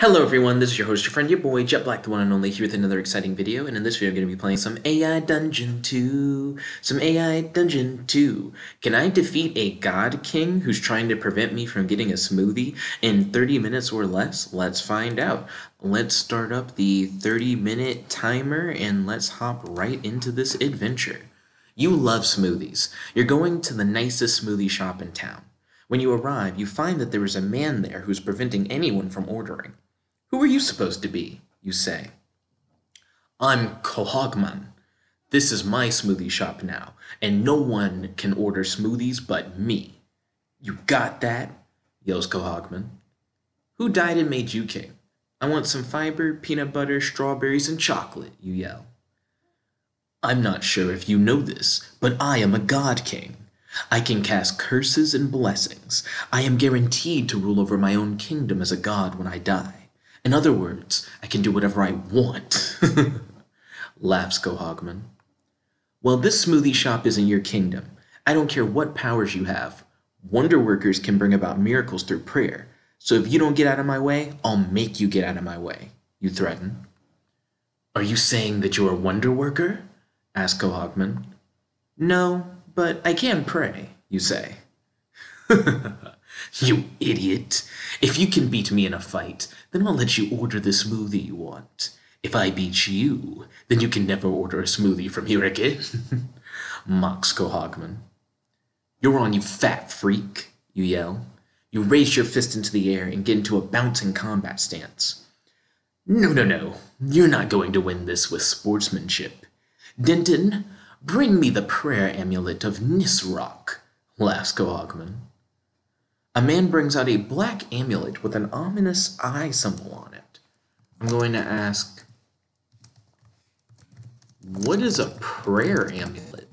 Hello everyone, this is your host, your friend, your boy, Jet Black, the one and only, here with another exciting video, and in this video I'm going to be playing some AI Dungeon 2. Can I defeat a God King who's trying to prevent me from getting a smoothie in 30 minutes or less? Let's find out. Let's start up the 30-minute timer, and let's hop right into this adventure. You love smoothies. You're going to the nicest smoothie shop in town. When you arrive, you find that there is a man there who's preventing anyone from ordering. "Who are you supposed to be?" you say. "I'm Kohogman. This is my smoothie shop now, and no one can order smoothies but me." "You got that?" yells Kohogman. "Who died and made you king?" "I want some fiber, peanut butter, strawberries, and chocolate," you yell. "I'm not sure if you know this, but I am a god king. I can cast curses and blessings. I am guaranteed to rule over my own kingdom as a god when I die. In other words, I can do whatever I want," laughs Kohogman. "Well, this smoothie shop isn't your kingdom. I don't care what powers you have. Wonder workers can bring about miracles through prayer. So if you don't get out of my way, I'll make you get out of my way," you threaten. "Are you saying that you're a wonder worker?" asks Kohogman. "No, but I can pray," you say. "You idiot. If you can beat me in a fight, then I'll let you order the smoothie you want. If I beat you, then you can never order a smoothie from here again," mocks Kohogman. "You're on, you fat freak," you yell. You raise your fist into the air and get into a bouncing combat stance. No. You're not going to win this with sportsmanship. Denton, bring me the prayer amulet of Nisrock," laughs Kohogman. A man brings out a black amulet with an ominous eye symbol on it. I'm going to ask, what is a prayer amulet?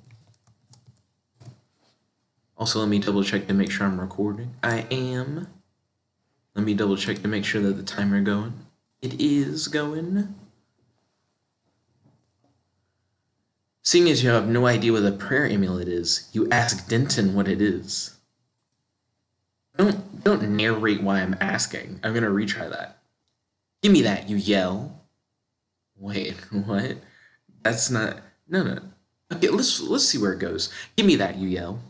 Also, let me double check to make sure I'm recording. I am. Let me double check to make sure that the timer is going. It is going. Seeing as you have no idea what a prayer amulet is, you ask Denton what it is. Don't narrate why I'm asking. I'm gonna retry that. "Give me that," you yell. Wait, what? That's not. No. Okay, let's see where it goes. "Give me that," you yell.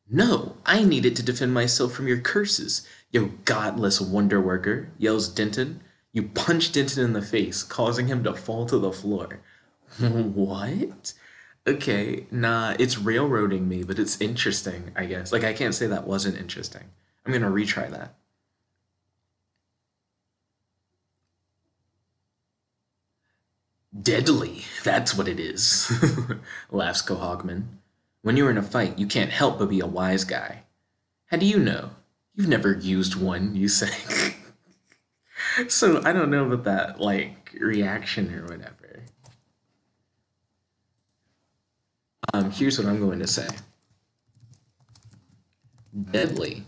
"No, I need it to defend myself from your curses, you godless wonder worker," yells Denton. You punch Denton in the face, causing him to fall to the floor. What? Okay, nah, it's railroading me, but it's interesting, I guess. Like, I can't say that wasn't interesting. I'm gonna retry that. "Deadly, that's what it is," laughs Kohogman. "When you're in a fight, you can't help but be a wise guy." "How do you know? You've never used one," you say. So, I don't know about that, like, reaction or whatever. Here's what I'm going to say. Deadly.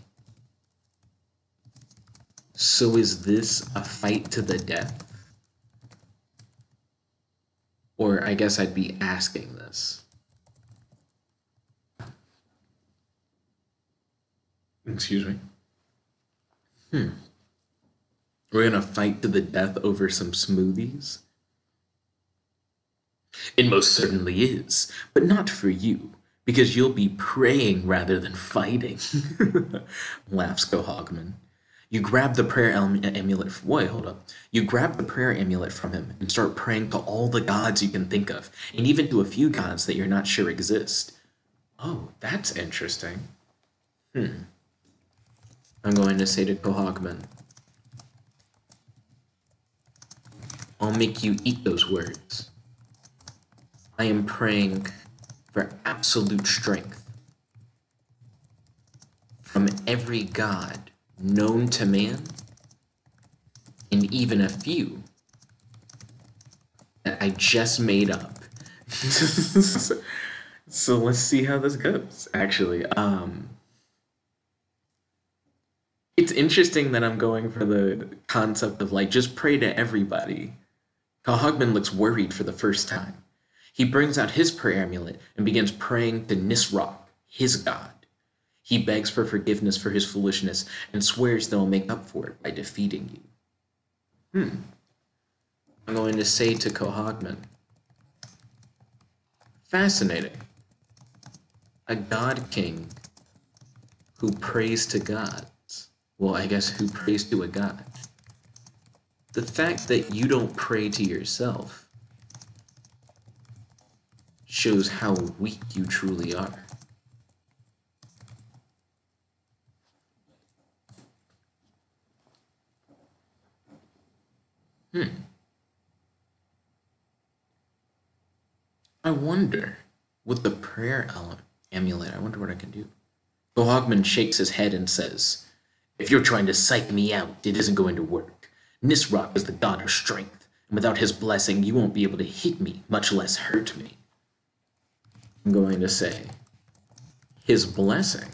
So is this a fight to the death? Or I guess I'd be asking this. Excuse me. We're gonna fight to the death over some smoothies? It most certainly is, but not for you, because you'll be praying rather than fighting, laughs Kohogman. You grab the prayer amulet. Wait, hold up. You grab the prayer amulet from him and start praying to all the gods you can think of, and even to a few gods that you're not sure exist. Oh, that's interesting. I'm going to say to Kohogman, "I'll make you eat those words. I am praying for absolute strength from every god known to man, and even a few that I just made up." So let's see how this goes, actually. It's interesting that I'm going for the concept of, like, just pray to everybody. Kohogman looks worried for the first time. He brings out his prayer amulet and begins praying to Nisrock, his god. He begs for forgiveness for his foolishness and swears they'll make up for it by defeating you. I'm going to say to Kohogman, fascinating. A god king who prays to gods. Well, I guess who prays to a god. The fact that you don't pray to yourself shows how weak you truly are. I wonder, with the prayer amulet, I wonder what I can do. Kohogman shakes his head and says, if you're trying to psych me out, it isn't going to work. Nisroch is the god of strength, and without his blessing, you won't be able to hit me, much less hurt me. I'm going to say, his blessing?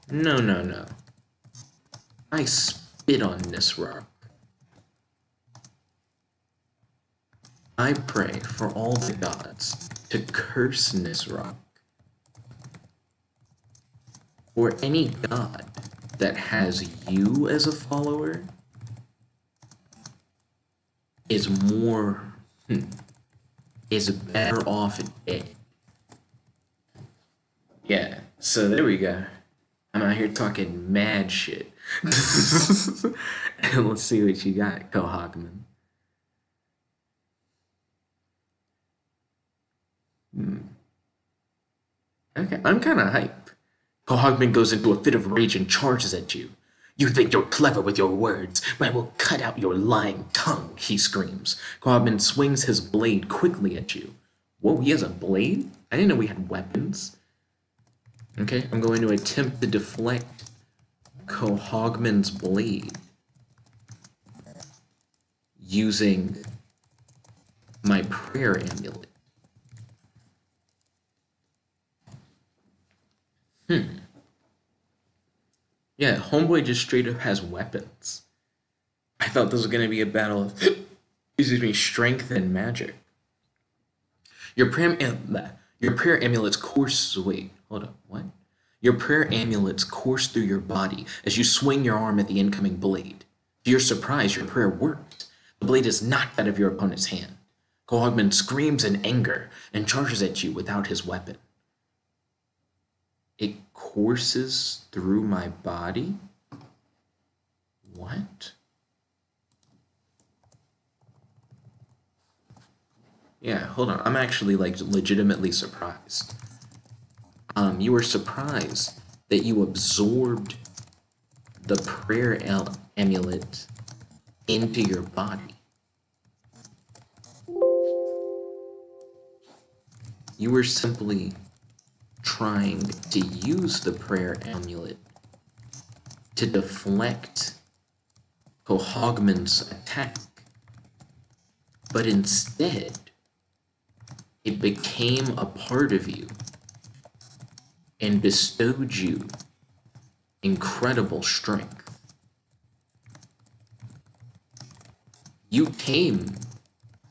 No, no, no. I spit on Nisroch. I pray for all the gods to curse Nisroch. Or any god that has you as a follower is better off dead. Yeah, so there we go. I'm out here talking mad shit. And let's see what you got, Kohogman. Okay, I'm kind of hype. Kohogman goes into a fit of rage and charges at you. You think you're clever with your words, but I will cut out your lying tongue, he screams. Kohogman swings his blade quickly at you. Whoa, he has a blade? I didn't know we had weapons. Okay, I'm going to attempt to deflect Kohogman's blade using my prayer amulet. Yeah, homeboy just straight up has weapons. I thought this was going to be a battle of, excuse me, strength and magic. Your prayer amulets course, wait, hold up, what? Your prayer amulets course through your body as you swing your arm at the incoming blade. To your surprise, your prayer worked. The blade is knocked out of your opponent's hand. Kohogman screams in anger and charges at you without his weapon. It courses through my body? What? Yeah, hold on. I'm actually, like, legitimately surprised. You were surprised that you absorbed the prayer amulet into your body. You were simply trying to use the prayer amulet to deflect Kohogman's attack, but instead, it became a part of you and bestowed you incredible strength. You came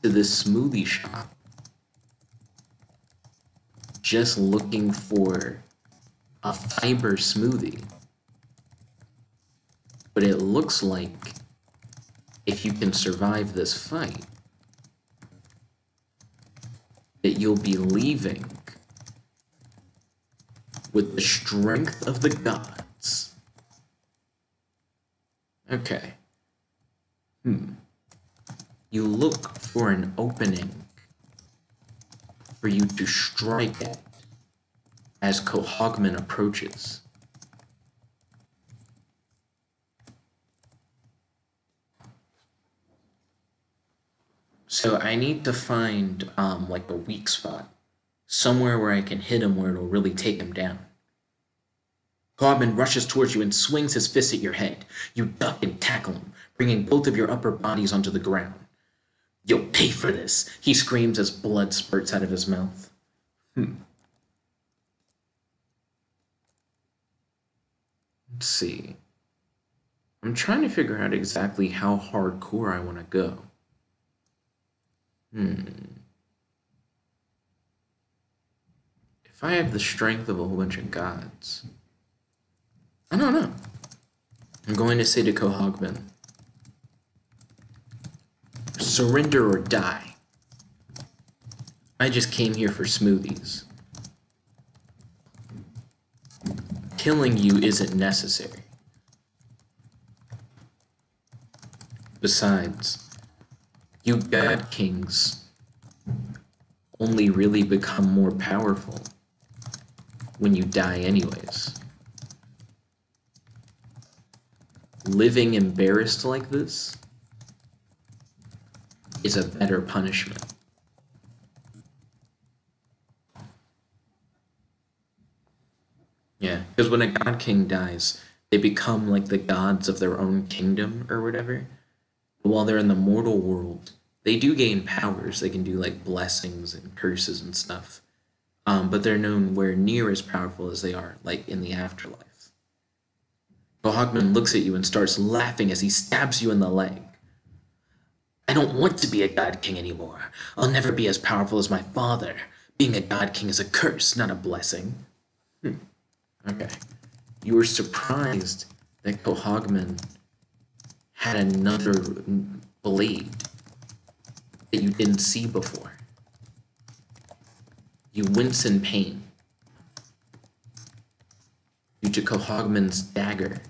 to this smoothie shop just looking for a fiber smoothie. But it looks like if you can survive this fight, that you'll be leaving with the strength of the gods. Okay. You look for an opening for you to strike at as Kohogman approaches. So I need to find like a weak spot, somewhere where I can hit him where it'll really take him down. Kohogman rushes towards you and swings his fist at your head. You duck and tackle him, bringing both of your upper bodies onto the ground. You'll pay for this, he screams as blood spurts out of his mouth. Let's see. I'm trying to figure out exactly how hardcore I want to go. If I have the strength of a whole bunch of gods, I don't know. I'm going to say to Kohogman, Surrender or die. I just came here for smoothies. Killing you isn't necessary. Besides, you God Kings only really become more powerful when you die anyways. Living embarrassed like this is a better punishment. Yeah, because when a God King dies, they become like the gods of their own kingdom or whatever. But while they're in the mortal world, they do gain powers. They can do like blessings and curses and stuff. But they're nowhere near as powerful as they are like in the afterlife. Kohogman looks at you and starts laughing as he stabs you in the leg. I don't want to be a God King anymore. I'll never be as powerful as my father. Being a God King is a curse, not a blessing. Okay. You were surprised that Kohogman had another blade that you didn't see before. You wince in pain due to Kohogman's dagger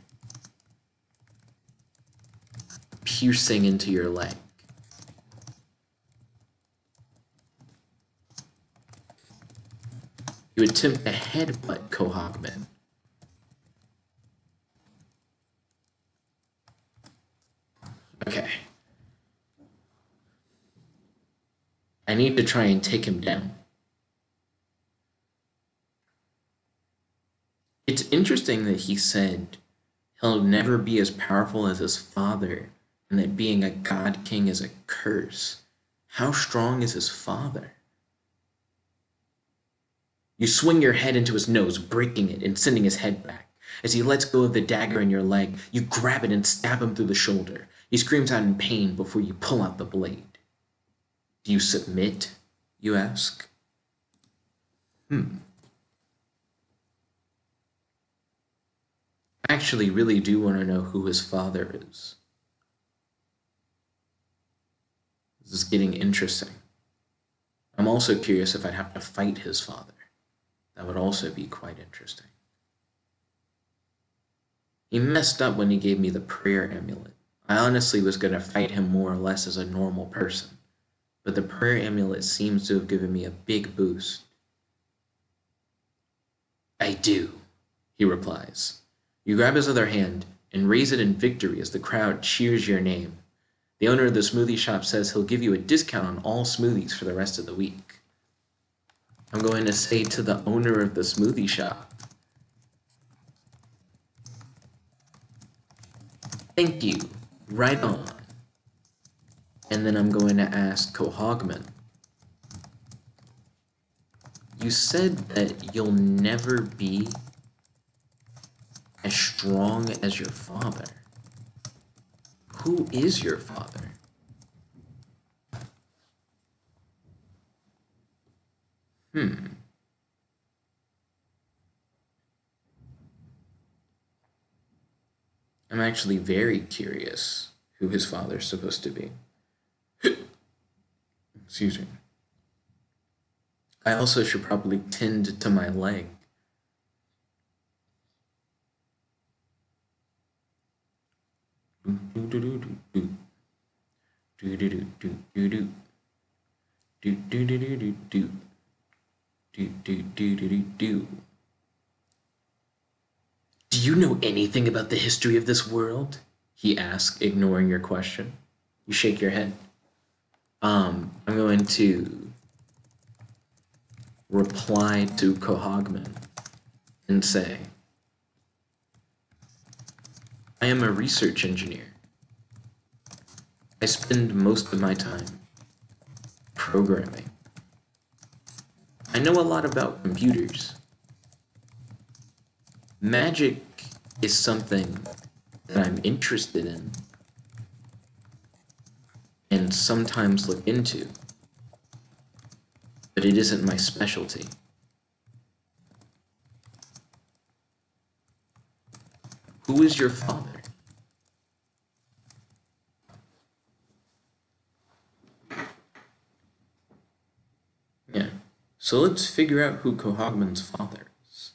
piercing into your leg. You attempt to headbutt Kohogman. Okay. I need to try and take him down. It's interesting that he said he'll never be as powerful as his father and that being a God King is a curse. How strong is his father? You swing your head into his nose, breaking it and sending his head back. As he lets go of the dagger in your leg, you grab it and stab him through the shoulder. He screams out in pain before you pull out the blade. Do you submit? You ask. I actually really do want to know who his father is. This is getting interesting. I'm also curious if I'd have to fight his father. That would also be quite interesting. He messed up when he gave me the prayer amulet. I honestly was going to fight him more or less as a normal person, but the prayer amulet seems to have given me a big boost. I do, he replies. You grab his other hand and raise it in victory as the crowd cheers your name. The owner of the smoothie shop says he'll give you a discount on all smoothies for the rest of the week. I'm going to say to the owner of the smoothie shop, thank you, right on. And then I'm going to ask Kohogman, you said that you'll never be as strong as your father. Who is your father? I'm actually very curious who his father's supposed to be. Excuse me. I also should probably tend to my leg. Do you know anything about the history of this world? He asked, ignoring your question. You shake your head. I'm going to reply to Kohogman and say, I am a research engineer. I spend most of my time programming. I know a lot about computers. Magic is something that I'm interested in and sometimes look into, but it isn't my specialty. Who is your father? So let's figure out who Kohogman's father is.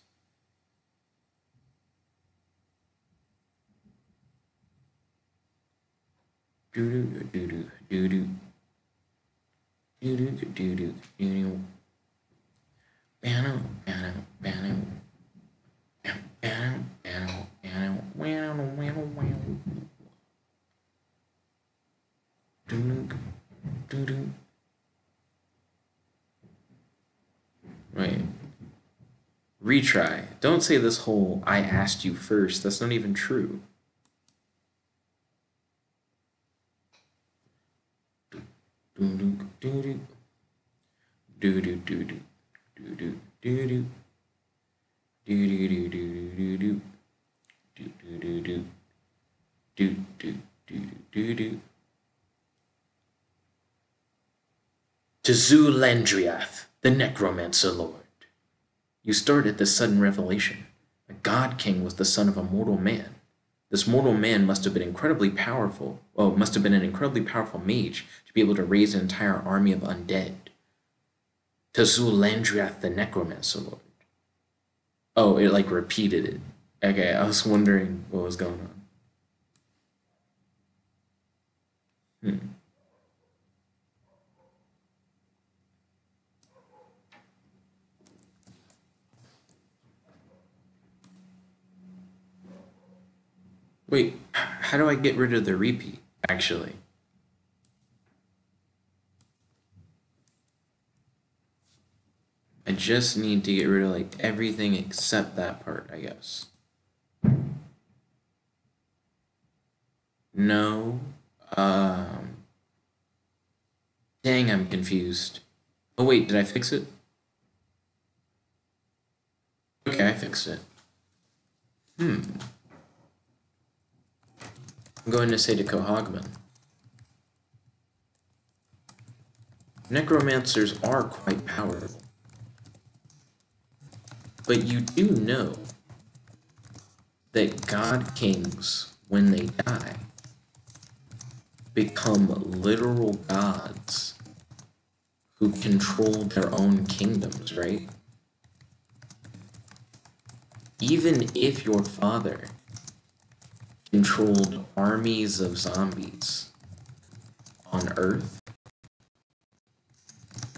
Right. Retry. Don't say this whole I asked you first. That's not even true. To Zulendriath, the Necromancer Lord. You started this sudden revelation. A god king was the son of a mortal man. This mortal man must have been incredibly powerful. Well, must have been an incredibly powerful mage to be able to raise an entire army of undead. To Zulendriath, the Necromancer Lord. Oh, it like repeated it. Okay, I was wondering what was going on. Wait, how do I get rid of the repeat, actually? I just need to get rid of like everything except that part, I guess. No. Dang, I'm confused. Oh wait, did I fix it? Okay, I fixed it. I'm going to say to Kohogman. Necromancers are quite powerful. But you do know that god kings, when they die, become literal gods who control their own kingdoms, right? Even if your father controlled armies of zombies on Earth,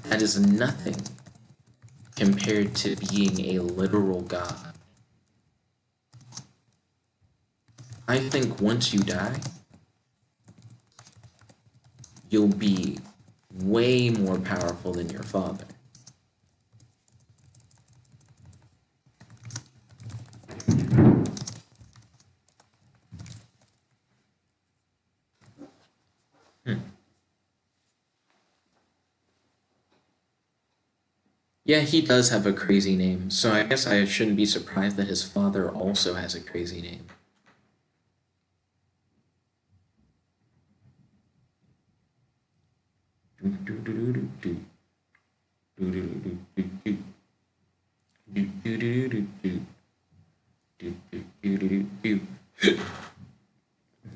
that is nothing compared to being a literal god. I think once you die, you'll be way more powerful than your father. Yeah, he does have a crazy name, so I guess I shouldn't be surprised that his father also has a crazy name.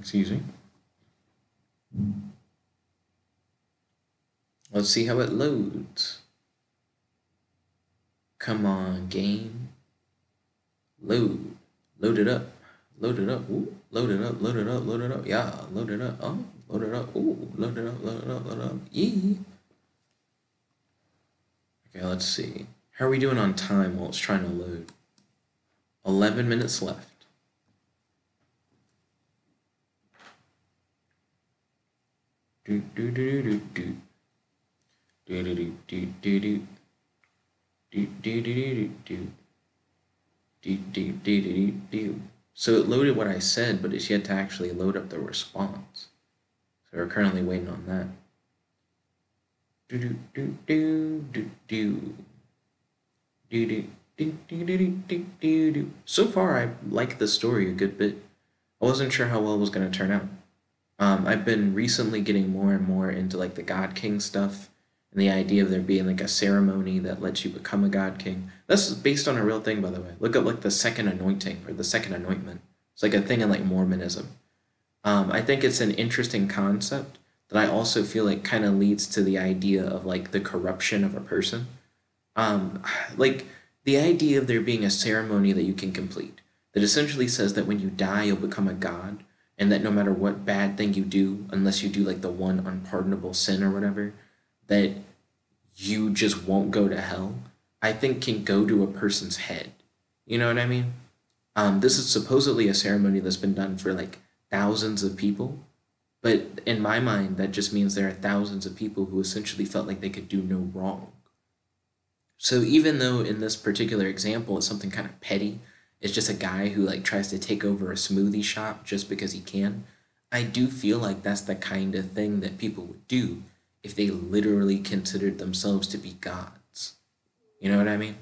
Excuse me. Let's see how it loads. Come on, game. Load. Load it up. Load it up. Ooh. Load it up. Load it up. Load it up. Yeah. Load it up. Oh. Load it up. Ooh. Load it up. Load it up. Load it up. Yee. Okay, let's see. How are we doing on time while it's trying to load? 11 minutes left. Do do do do do do do do do do do. So it loaded what I said, but it's yet to actually load up the response. So we're currently waiting on that. So far, I like the story a good bit. I wasn't sure how well it was going to turn out. I've been recently getting more and more into like the God King stuff and the idea of there being like a ceremony that lets you become a God King. That's based on a real thing, by the way. Look at like the second anointing or the second anointment. It's like a thing in like Mormonism. I think it's an interesting concept that I also feel like kind of leads to the idea of like the corruption of a person. Um, like the idea of there being a ceremony that you can complete that essentially says that when you die, you'll become a god, and that no matter what bad thing you do, unless you do like the one unpardonable sin or whatever, that you just won't go to hell, I think can go to a person's head. You know what I mean? This is supposedly a ceremony that's been done for like thousands of people, but in my mind, that just means there are thousands of people who essentially felt like they could do no wrong. So even though in this particular example it's something kind of petty, it's just a guy who like tries to take over a smoothie shop just because he can, I do feel like that's the kind of thing that people would do if they literally considered themselves to be gods. You know what I mean?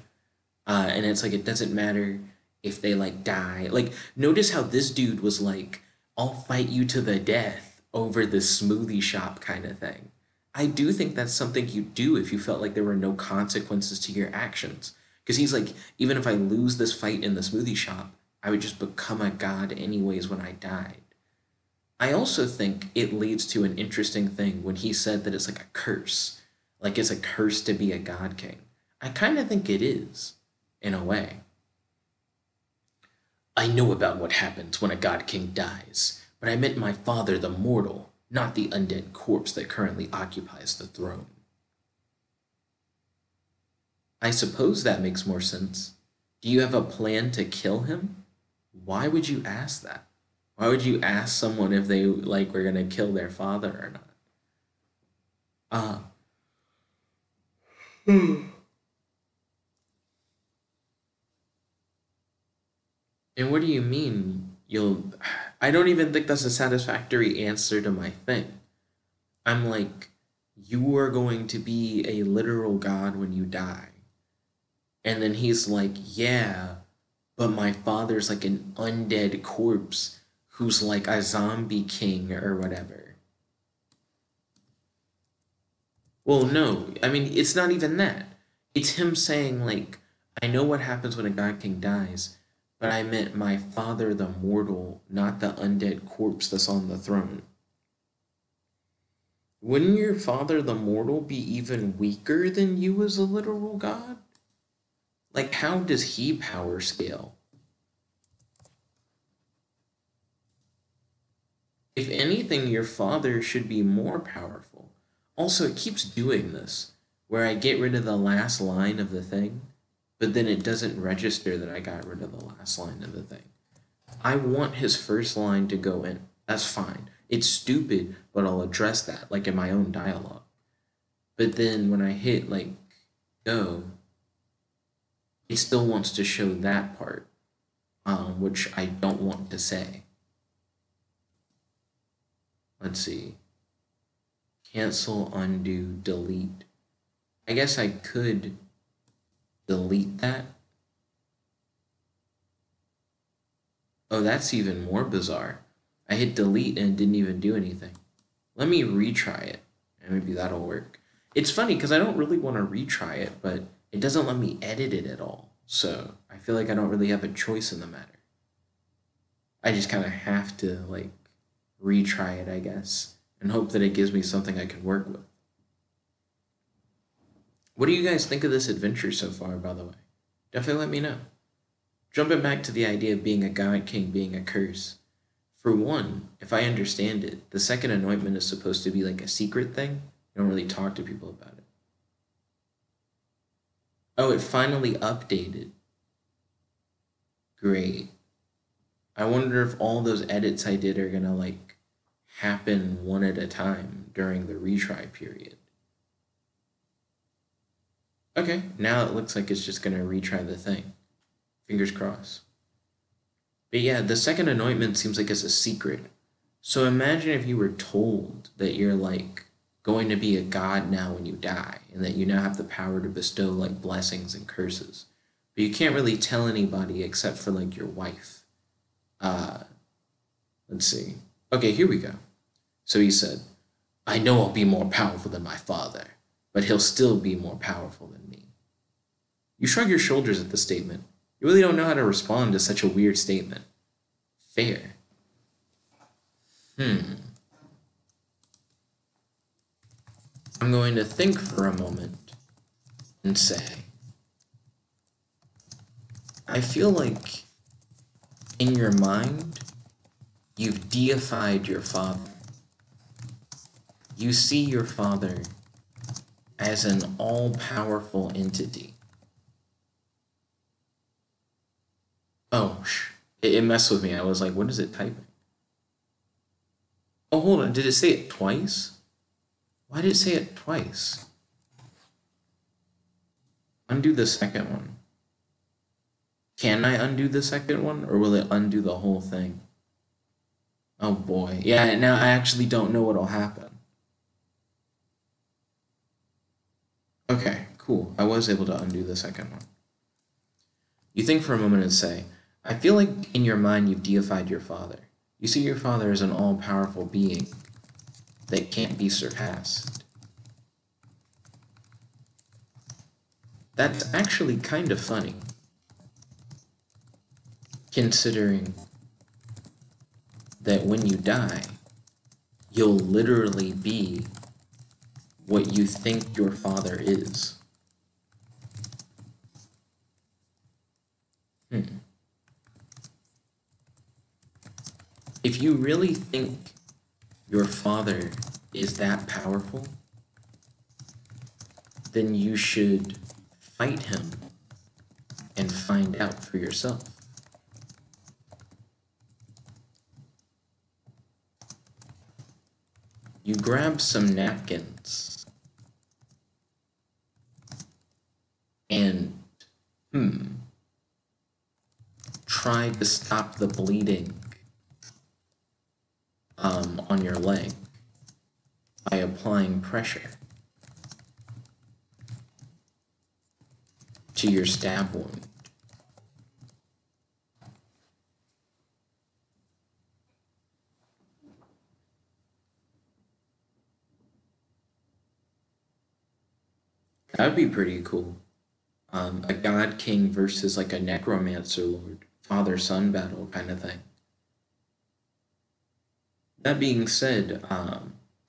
And it's like it doesn't matter if they like die. Like notice how this dude was like, "I'll fight you to the death over this smoothie shop" kind of thing. I do think that's something you'd do if you felt like there were no consequences to your actions. Because he's like, even if I lose this fight in the smoothie shop, I would just become a god anyways when I died. I also think it leads to an interesting thing when he said that it's like a curse. Like it's a curse to be a god king. I kind of think it is, in a way. I know about what happens when a god king dies, but I meant my father, the mortal, not the undead corpse that currently occupies the throne. I suppose that makes more sense. Do you have a plan to kill him? Why would you ask that? Why would you ask someone if they like were gonna kill their father or not? Uh, and what do you mean you'll I don't even think that's a satisfactory answer to my thing. I'm like, you are going to be a literal god when you die. And then he's like, yeah, but my father's like an undead corpse who's like a zombie king or whatever. Well, no, I mean, it's not even that. It's him saying, like, I know what happens when a god king dies, but I meant my father, the mortal, not the undead corpse that's on the throne. Wouldn't your father, the mortal, be even weaker than you as a literal god? Like, how does he power scale? If anything, your father should be more powerful. Also, it keeps doing this, where I get rid of the last line of the thing, but then it doesn't register that I got rid of the last line of the thing. I want his first line to go in. That's fine. It's stupid, but I'll address that, like in my own dialogue. But then when I hit, like, go, it still wants to show that part, which I don't want to say. Let's see. Cancel, undo, delete. I guess I could delete that. Oh, that's even more bizarre. I hit delete and it didn't even do anything. Let me retry it, and maybe that'll work. It's funny because I don't really want to retry it, but it doesn't let me edit it at all. So I feel like I don't really have a choice in the matter. I just kind of have to, like, retry it, I guess, and hope that it gives me something I can work with. What do you guys think of this adventure so far, by the way? Definitely let me know. Jumping back to the idea of being a god king being a curse. For one, if I understand it, the second anointment is supposed to be like a secret thing. You don't really talk to people about it. Oh, it finally updated. Great. I wonder if all those edits I did are gonna like happen one at a time during the retry period. Okay, now it looks like it's just gonna retry the thing. Fingers crossed. But yeah, the second anointment seems like it's a secret. So imagine if you were told that you're like going to be a god now when you die, and that you now have the power to bestow like blessings and curses. But you can't really tell anybody except for like your wife. Uh, let's see. Okay, here we go. So he said, I know I'll be more powerful than my father, but he'll still be more powerful than me. You shrug your shoulders at the statement. You really don't know how to respond to such a weird statement. Fair. I'm going to think for a moment and say, I feel like in your mind, you've deified your father. You see your father as an all-powerful entity. Oh, it messed with me. I was like, what is it typing? Oh, hold on. Did it say it twice? Why did it say it twice? Undo the second one. Can I undo the second one, or will it undo the whole thing? Oh boy. Yeah, now I actually don't know what'll happen. Okay, cool. I was able to undo the second one. You think for a moment and say, I feel like in your mind you've deified your father. You see your father as an all-powerful being that can't be surpassed. That's actually kind of funny, considering that when you die, you'll literally be what you think your father is. If you really think your father is that powerful, then you should fight him and find out for yourself. You grab some napkins and, try to stop the bleeding on your leg by applying pressure to your stab wound. That would be pretty cool. A god king versus like a necromancer lord, father-son battle kind of thing. That being said,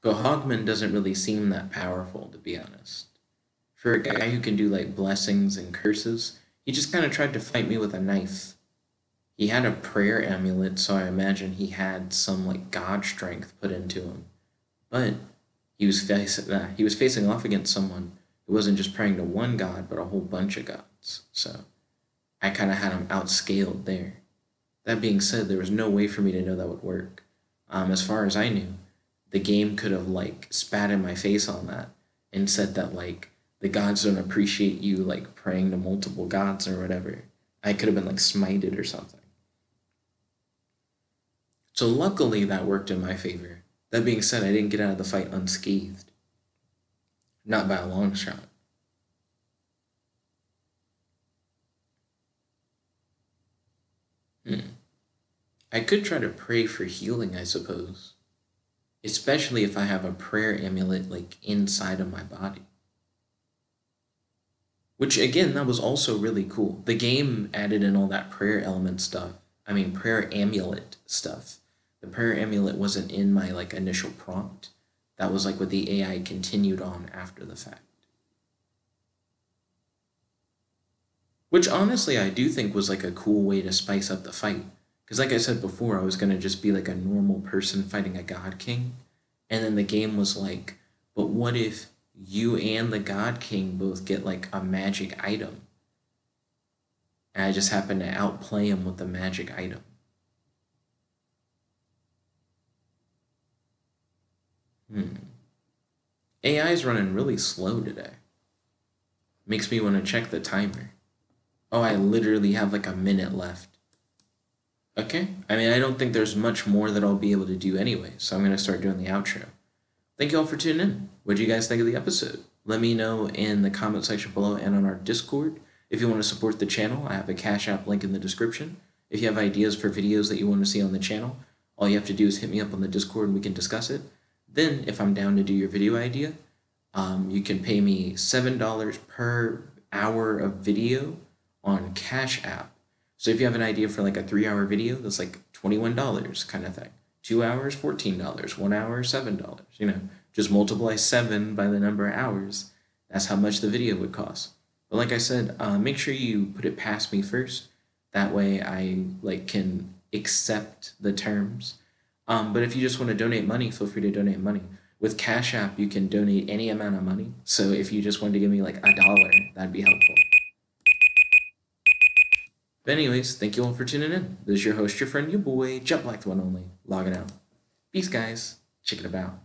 Kohogman doesn't really seem that powerful, to be honest. For a guy who can do like blessings and curses, he just kind of tried to fight me with a knife. He had a prayer amulet, so I imagine he had some like god strength put into him. But he was facing off against someone who wasn't just praying to one god, but a whole bunch of gods. So I kind of had him outscaled there. That being said, there was no way for me to know that would work. As far as I knew, the game could have like spat in my face on that and said that like the gods don't appreciate you like praying to multiple gods or whatever. I could have been like smited or something. So luckily that worked in my favor. That being said, I didn't get out of the fight unscathed. Not by a long shot. I could try to pray for healing, I suppose. Especially if I have a prayer amulet like inside of my body. Which again, that was also really cool. The game added in all that prayer element stuff. I mean, prayer amulet stuff. The prayer amulet wasn't in my like initial prompt. That was like what the AI continued on after the fact. Which honestly I do think was like a cool way to spice up the fight. Because like I said before, I was going to just be like a normal person fighting a god king. And then the game was like, but what if you and the god king both get like a magic item? And I just happen to outplay him with the magic item. AI is running really slow today. Makes me want to check the timer. Oh, I literally have like a minute left. Okay, I mean, I don't think there's much more that I'll be able to do anyway, so I'm going to start doing the outro. Thank you all for tuning in. What do you guys think of the episode? Let me know in the comment section below and on our Discord. If you want to support the channel, I have a Cash App link in the description. If you have ideas for videos that you want to see on the channel, all you have to do is hit me up on the Discord and we can discuss it. Then, if I'm down to do your video idea, you can pay me $7 per hour of video on Cash App. So if you have an idea for like a 3-hour video, that's like $21 kind of thing. 2 hours, $14. 1 hour, $7. You know, just multiply 7 by the number of hours. That's how much the video would cost. But like I said, make sure you put it past me first. That way I like can accept the terms. But if you just want to donate money, feel free to donate money. With Cash App, you can donate any amount of money. So if you just wanted to give me like $1, that'd be helpful. But anyways, thank you all for tuning in. This is your host, your friend, your boy, Jet Black the One Only, logging out. Peace, guys. Check it about.